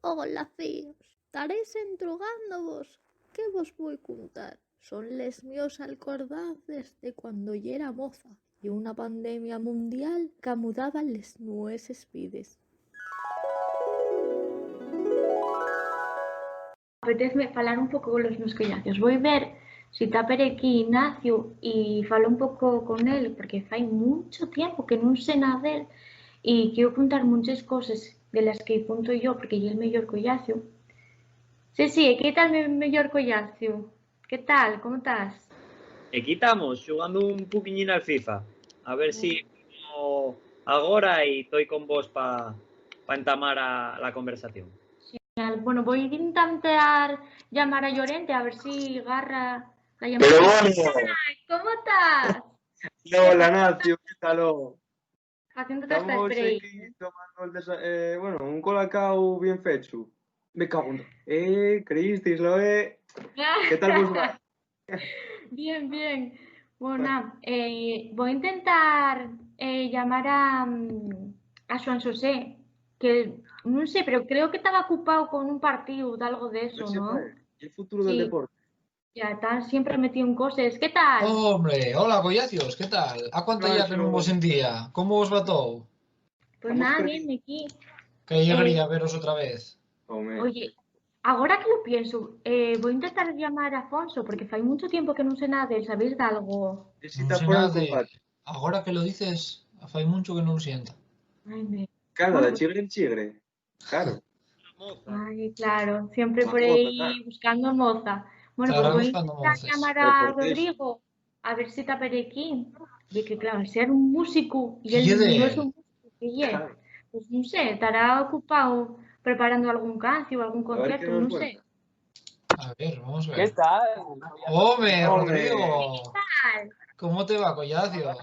Hola, fíos. Estaréis entrugando-vos. ¿Qué vos voy contar? Son les míos alcordances de cuando yo era moza y una pandemia mundial que mudaba les nueces vides. Apetece falar un pouco con los meus collacios. Voy ver si está per aquí Ignacio y falo un pouco con él, porque fai mucho tiempo que non sé nada de él y quiero contar muchas cosas de las que conto yo, porque yo el mellor collacio. Sí, sí, aquí está el mellor collacio. Que tal? Como estás? Aquí estamos, xogando un poquillín al FIFA. A ver si agora y estoy con vos para entamar la conversación. Genial. Bueno, voy a intentar llamar a Llorente a ver si agarra la llamada. Pero bueno, ¿Cómo estás? hola Nacio, ¿qué tal? Haciéndote hasta Estamos spray. aquí tomando bueno, un colacao bien fecho. Me cago en... Cristis, lo ¿Qué tal vos va? Bien, bien. Bueno, nada, voy a intentar llamar a Joan José, que no sé, pero creo que estaba ocupado con un partido de algo de A eso, ver si ¿no? fue el futuro del Sí, deporte. ya está siempre metido en cosas. ¿Qué tal? Hombre, hola collacios, ¿qué tal? ¿A cuánto ya que non vos sentía? ¿Cómo vos va todo? Pues Estamos nada, perdidos. bien, aquí. Qué alegría veros otra vez. Hombre, Oye, ahora que lo pienso, voy a intentar llamar a Afonso, porque hace mucho tiempo que no sé nada de él. ¿Sabéis de algo? ese Non está sei fora nada en de... combate. Agora que lo dices, fai mucho que non lo siento. Ay, Cada bueno, de pues, chigre en chigre. Claro. ay, claro, siempre La por moza, ahí claro. buscando moza. Bueno, pues Estará voy a buscando intentar moces. llamar Pero a por qué eso? Rodrigo, a ver si está por aquí. Y que claro, ser un músico y ¿Qué lle de él no es él? un músico, ¿qué es? Claro. Pues no sé, estará ocupado preparando algún cancio o algún A ver qué concierto, nos no sé. cuenta. A ver, vamos a ¿Qué ver. tal? ¡Home, Hombre, Rodrigo! ¿Cómo te va, collacio?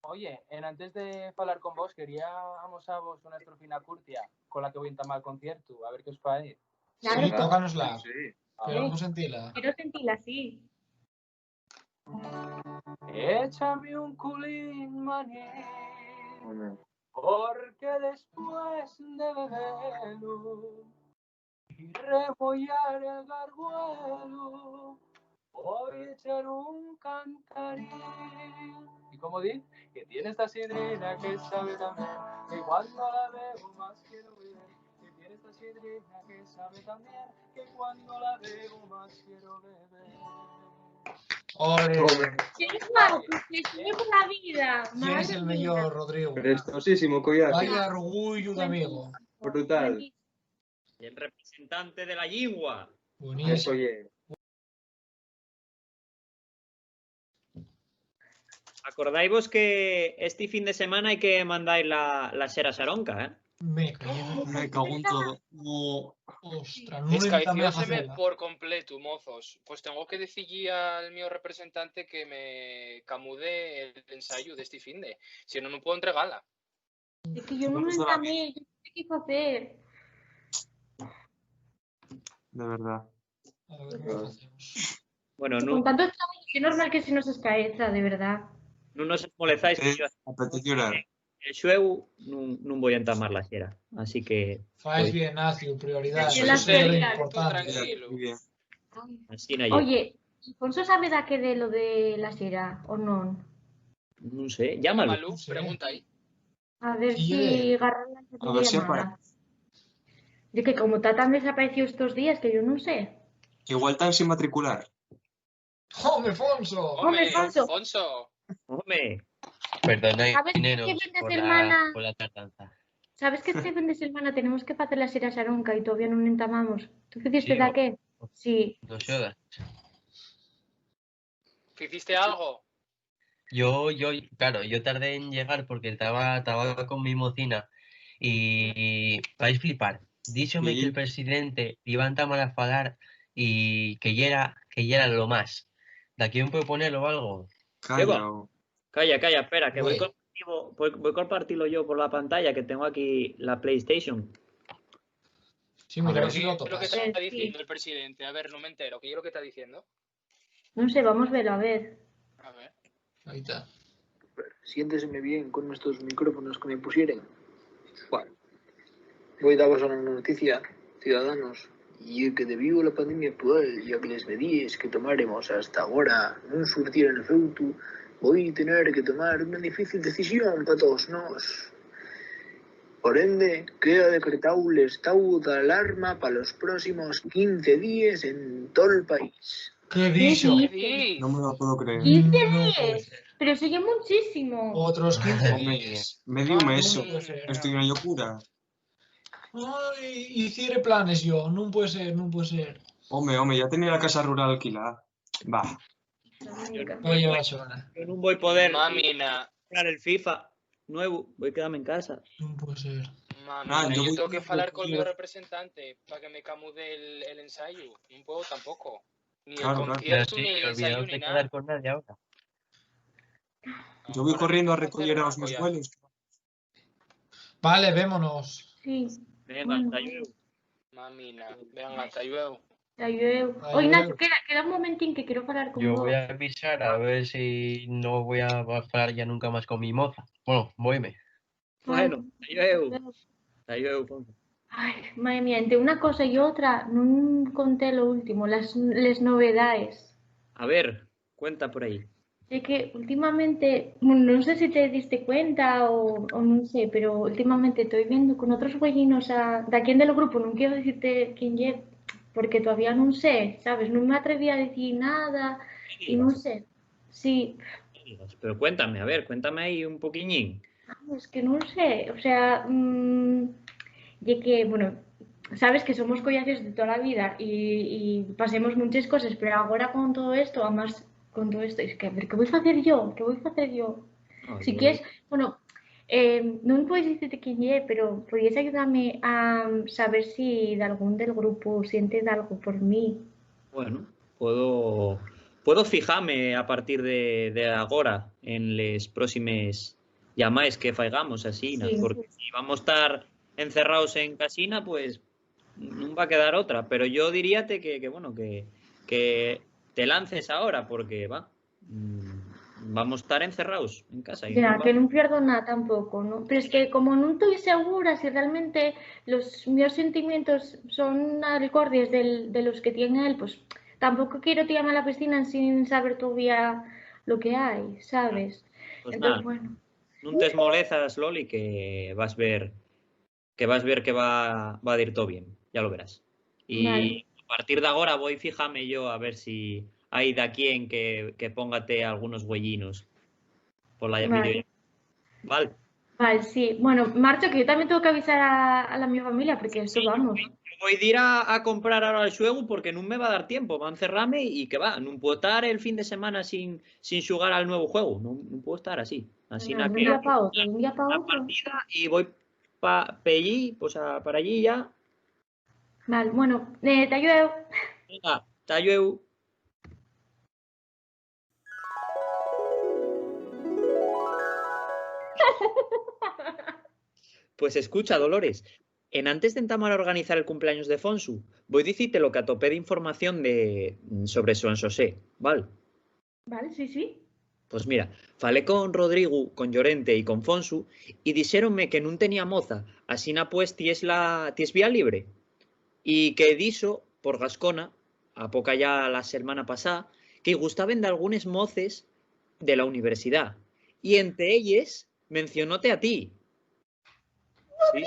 Oye, antes de hablar con vos, quería amosavos una estrofina curtia con la que voy a entamar el concierto, a ver qué os parece. Claro, Sí, pues, tócanosla. sí. Queremos sentirla. quiero sentirla así. Échame un culín, maní, Hombre. porque después de beberlo y rebollar el garguelo, voy a echar un cantarín. ¿Y cómo di? Que tiene esta sidrina que sabe también, que cuando la veo más quiero beber. Que tiene esta sidrina que sabe también, que cuando la veo más quiero beber. ¡Ole! Hombre. ¡Qué guapo! ¡Qué sueño por la vida! ¿Quién es ¡Madre el mía! mellor, Rodrigo? Prestosísimo, collazo. Vaya orgullo de amigo. Brutal. El representante de la yigua. Buenísimo. Eso ye. Acordáis vos que este fin de semana hay que mandar la Sera Saronca, ¿eh? Me cago en todo. Ostras, non entamé a Descaicióseme facela. por completo, mozos. Pues tengo que decirle al mío representante que me camude el ensayo de este finde. Si no, no puedo entregarla. Es que yo no lo entamé, yo no sé qué hacer. De verdad. A ver cómo facemos. Bueno, Con tanto trabajo, qué normal que se nos escaeza, de verdad. no nos esmolezáis que yo Apetece llorar. el xueu non voy a entamar la xera. Así que Fais bien, Nacio, prioridades. Sí, Eso las é lo prioridades. importante. Tranquilo. Muy bien. así na lle. Oye, ¿Alfonso sabe da que de lo de la xera o non? Non sé, llámalo. Llámalo, Sí. pregunta ahí. A ver Sí, si agarran la A ver si llamada. De que como está tan desaparecido estos días que yo no sé. Igual tan sin matricular. ¡Home, Fonso! Hombre, Alfonso, Alfonso. Home, Perdona, ¿sabes que nenos, este fin de por semana, la tardanza. sabes que este fin de semana tenemos que hacer la xera Saronca y todavía non entamamos? ¿Tú qué hiciste Sí, da qué? Sí. No xodas. ¿Hiciste algo? Claro, yo tardé en llegar porque estaba con mi mocina y vais a flipar. Díxome que el presidente iba a entamar a falar y que ya era lo más. ¿De aquí me puedo ponerlo o algo? Calla. calla, espera, que voy Güey. a compartirlo yo por la pantalla, que tengo aquí la PlayStation. Sí, mira, a ver ¿Qué si lo es lo que tocas. está Sí. diciendo el presidente? A ver, no me entero. ¿Qué es lo que está diciendo? No sé, vamos a verlo, a ver. A ver. Ahí está. Siénteseme bien con estos micrófonos que me pusieron. Bueno, voy a daros una noticia, ciudadanos. Y é que debido a la pandemia actual, ya que les medidas que tomaremos hasta ahora non surtieron efecto, voy a tener que tomar una difícil decisión para todos nos. Por ende, queda decretado el estado de alarma para los próximos 15 días en todo el país. ¿Qué ¿Qué dicho? dices? No me lo puedo creer. 15 No puede días. ser. Pero sigue muchísimo. Otros 15 Hombre, días. Medio mes. No puede ser. Estoy una locura. Ay, hiciere planes yo. No puede ser, no puede ser. Hombre, ya tenía la casa rural alquilada. Va. Oye, basura. Yo no voy a poder Mamina, comprar el FIFA nuevo, voy a quedarme en casa. No puede ser. mamina, yo yo voy tengo que con- hablar con mi con- representante para que me camude el ensayo. No puedo tampoco. Ni el Claro, claro. Pero concierto, sí, ni el ensayo, olvidaos ni de nada. quedar con nadie ahora. Yo voy Ahora corriendo a mismo recoger a los cerraco mis ya. vuelos. Vale, vémonos. Sí. Venga, Bueno. hasta luego. Mamina, venga, hasta luego. Oye, Adiós. Ignacio, queda un momentín que quiero hablar con Yo vos. voy a avisar a ver si no voy a hablar ya nunca más con mi moza. Bueno, voyme. Bueno, hasta luego, Ponce. Ay, madre mía, entre una cosa y otra, no conté lo último, las novedades. A ver, cuenta por ahí. Sé que últimamente, bueno, no sé si te diste cuenta o no sé, pero últimamente estoy viendo con otros güeyinos de aquí del grupo, no quiero decirte quién es, porque todavía no sé, ¿sabes? No me atreví a decir nada y no sé. Sí, Pero cuéntame, a ver, cuéntame ahí un poquillín. es que no sé, o sea, y que, bueno, sabes que somos collacios de toda la vida y pasemos muchas cosas, pero ahora con todo esto, además con todo esto, es que a ver, ¿qué voy a hacer yo? ¿Qué voy a hacer yo? No, Si yo- quieres, bueno, no me puedes decirte quién es, pero podrías ayudarme a saber si de algún del grupo sientes algo por mí. Bueno, puedo fijarme a partir de ahora en les próximes llamadas que faigamos así, Sí. porque si vamos a estar encerrados en casina, pues no va a quedar otra. Pero yo diríate que te lances ahora, porque vamos a estar encerrados en casa. Y Ya, no va- que no pierdo nada tampoco, ¿no? Pero es que como no estoy segura si realmente los mis sentimientos son acordes de los que tiene él, pues tampoco quiero tirarme a la piscina sin saber todavía lo que hay, ¿sabes? Pues Entonces, nada, bueno, no te molezas, Loli, que vas a ver que va a ir todo bien, ya lo verás. Y vale. a partir de ahora voy fíjame yo a ver si hay de aquí en que póngate algunos huellinos por la Vale. videollamada. Vale. Vale, sí. Bueno, marcho, que yo también tengo que avisar a la mi familia, porque esto vamos. Yo voy a ir a comprar ahora el xuego porque no me va a dar tiempo, va a encerrarme y que va, no puedo estar el fin de semana sin jugar al nuevo juego, no puedo estar así. Así Nada, na de un que día para otro, de un día para la otro. partida y voy para allí, pues para allí ya. Vale, bueno, te ayudo. Venga, hasta luego. Pues escucha, Dolores, en antes de entamar a organizar el cumpleaños de Fonsu, voy a decirte lo que atopé de información sobre Son José, ¿vale? Vale, sí, sí. Pues mira, falé con Rodrigo, con Llorente y con Fonsu y dixéronme que non tenía moza, asina pues ties vía libre. Y que diso, por Gascona, a poca ya la semana pasada, que gustaban de algunes moces de la universidad. Y entre ellas mencionóte a ti. Sí.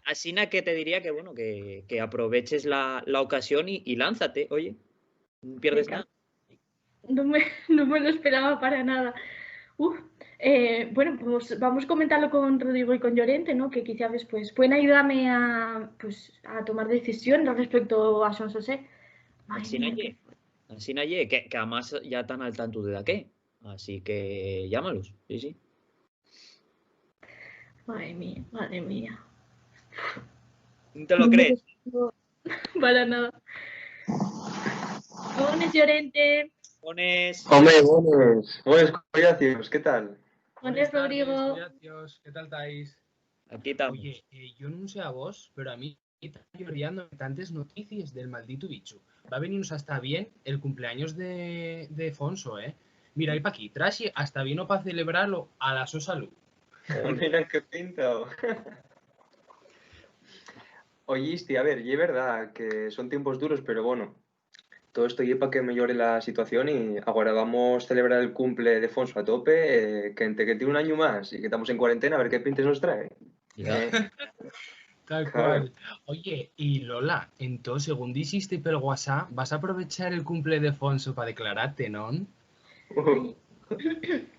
Asina que te diría que bueno, que aproveches la ocasión y lánzate, oye, no pierdes Venga. nada. No me lo esperaba para nada. Uf, bueno, pues vamos a comentarlo con Rodrigo y con Llorente, ¿no? Que quizás después pueden ayudarme a tomar decisiones respecto a Son José. Asina ye, que además ya están al tanto de qué. Así que llámalos, sí. Madre mía, madre mía. ¿No te lo crees? Para nada. Buenas, Llorente. Pones... Hombre, buenos collacios, ¿qué tal? Buenas, Rodrigo. Gracias, ¿qué tal estáis? Aquí estamos. Oye, yo no sé a vos, pero a mí me están lloriando tantas noticias del maldito bicho. Va a venirnos hasta bien el cumpleaños de Fonso, ¿eh? Mira, y pa' aquí, Trashy hasta vino para celebrarlo a la su salud. Mira qué pinta. Oíste, a ver, y es verdad que son tiempos duros, pero bueno, todo esto lleva para que mejore la situación y ahora vamos a celebrar el cumple de Fonso a tope, que entre que tiene un año más y que estamos en cuarentena, a ver qué pintes nos trae. Ya. Tal Claro. cual. Oye, y Lola, entonces, según dijiste por WhatsApp, vas a aprovechar el cumple de Fonso para declararte, ¿no?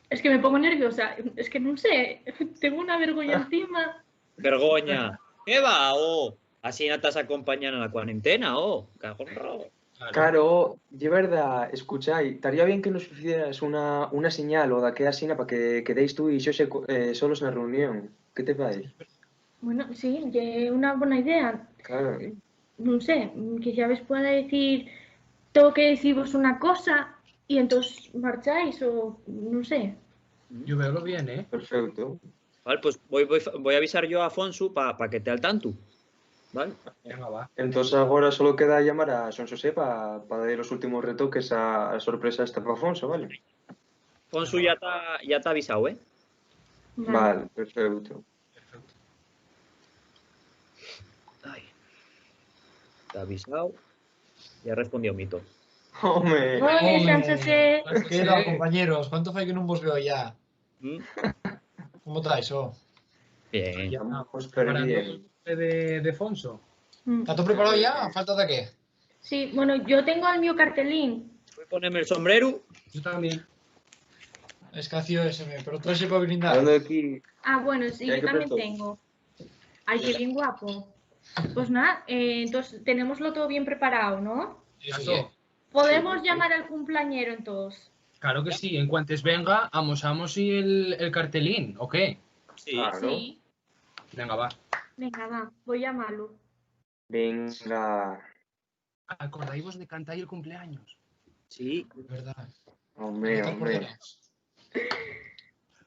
Es que me pongo nerviosa. Es que no sé, tengo una vergüenza encima. Vergoña. ¿Qué va, oh? Así no estás acompañando en la cuarentena, oh. Cajón rojo. Claro, y es verdad, escucháis, estaría bien que nos hicieras una señal o de aquella así para que quedéis tú y yo solos en la reunión. ¿Qué te parece? Bueno, sí, es una buena idea. Claro. No sé, quizá os pueda decir, tengo que deciros una cosa y entonces marcháis o no sé. Yo veo lo bien, ¿eh? Perfecto. Vale, pues voy a avisar yo a Afonso para que esté al tanto. ¿Vale? Venga, va. Entonces ahora solo queda llamar a Son José para dar los últimos retoques a la sorpresa esta para Afonso, ¿vale? Afonso ya te ha avisado, ¿eh? Vale, perfecto. Ay. Te ha avisado. Ya respondió Mito. ¡Hombre! Oye, San José. ¿Qué tal, compañeros? ¿Cuánto fue que no os veo ya? ¿Mm? ¿Cómo estáis, oh? Bien. Ya Vamos preparando bien. el cumple de Fonso. ¿Está todo preparado ya? ¿Falta de qué? Sí, bueno, yo tengo el mío cartelín. Voy a ponerme el sombrero. Yo también. Es que ha sido ese, pero todo se puede brindar. Hablando de aquí, Ah, bueno, sí, Ya hay yo que también ver todo. tengo. Ay, qué bien guapo. Pues nada, entonces tenemoslo todo bien preparado, ¿no? Sí, sí, Claro. Podemos llamar al cumpleañero entonces. Claro que sí. En cuanto venga, amosamos y el cartelín, ¿o qué? Sí. Claro. Sí. Venga, va. Venga, va, voy a llamarlo. venga. ¿Acordáis de cantar el cumpleaños? Sí. Es verdad. Hombre, ¿No te hombre. acordarás?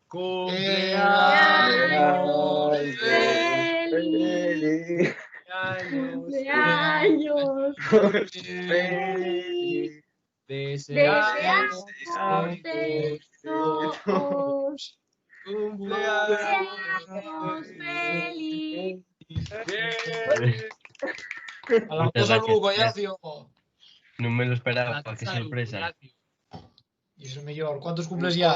¡Cumpleaños! ¡Feliz! ¡Cumpleaños! ¡Cumpleaños! Feliz. Deseamos Deseándote todos cumpleaños cumpleaños feliz. A la Muchas cosa gracias. Lugo, Yacio. No me lo A esperaba, la qué salud, sorpresa. gracias. Y eso mejor. ¿Cuántos cumples ya?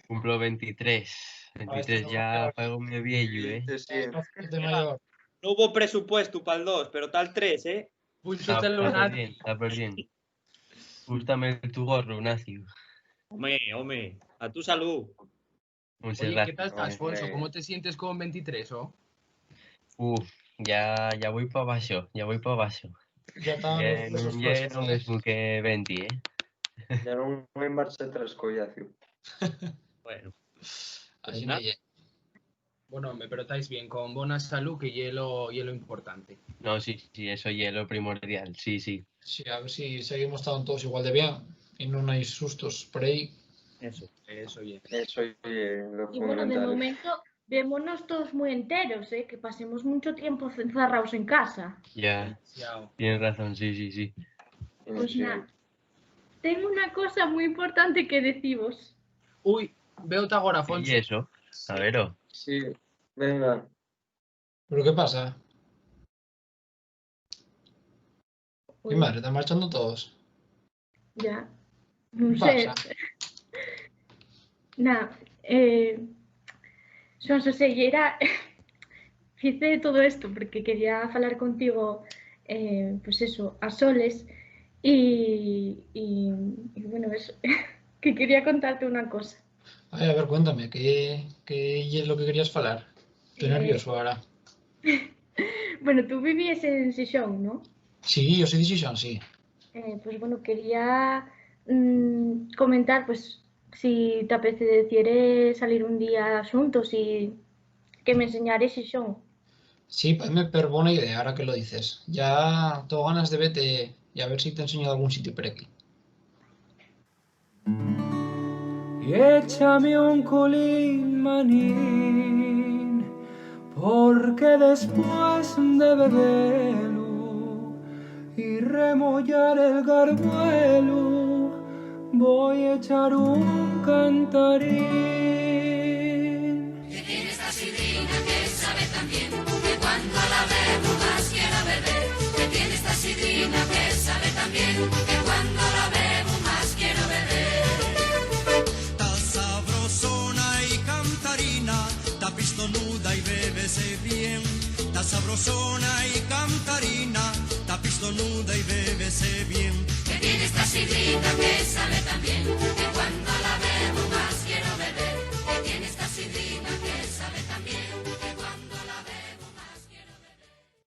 Cumplo 23. 23 ya pago mi viejo, ¿eh? De mayor. No hubo presupuesto para el 2, pero tal 3, ¿eh? Púlsatelo, Nati. Está bien. Gústame tu gorro, Ignacio. Hombre, a tu salud. Muchas Oye, ¿qué gracias. tal estás, Hombre. Fonso? ¿Cómo te sientes con 23, oh? Ya voy para abajo, ya voy para abajo. Ya estaban Ya los pesos no es muy que 20, ¿eh? Ya no hay marcha atrás, collacio. Bueno. Así nada. no hay. Bueno, hombre, pero estáis bien, con buena salud, que hielo importante. No, sí, eso ya es lo primordial, sí. Sí, a ver si seguimos estando todos igual de bien y no hay sustos por ahí. Eso. Eso, Eso es lo Y bueno, de fundamental. momento, vémonos todos muy enteros, que pasemos mucho tiempo encerrados en casa. Ya, Demasiado. tienes razón, sí. Pues nada, tengo una cosa muy importante que deciros. Uy, veo-te agora, Fonso. ¿Y eso? A ver, oh. Sí, venga. ¿Pero qué pasa? Mi Uy, madre, están marchando todos. ya, no ¿Qué sé. pasa? Nada, Son José, y era... hice todo esto porque quería hablar contigo, pues eso, a soles. Y bueno, eso, que quería contarte una cosa. Ay, a ver, cuéntame, ¿qué es lo que querías hablar? Estoy nervioso ahora. Bueno, tú vivías en Sison, ¿no? Sí, yo soy Decision, sí. Pues bueno, quería comentar, pues, si te apeteciera salir un día juntos y que me enseñares Sison. Sí, parece per buena idea ahora que lo dices. Ya tengo ganas de verte y a ver si te enseño de algún sitio por aquí. Y échame un culín, manín, porque después de beberlo y remollar el garbuelo, voy a echar un cantarín. Que tiene esta sidrina que sabe también que cuando la bebo más quiero beber, que tiene esta sidrina que sabe también, que cuando la bebo más quiero beber. Ta sabrosona y cantarina, ta pistonuda y bébese bien. Ta sabrosona y cantarina, ta pistonuda y bébese bien. Que tiene esta sidrina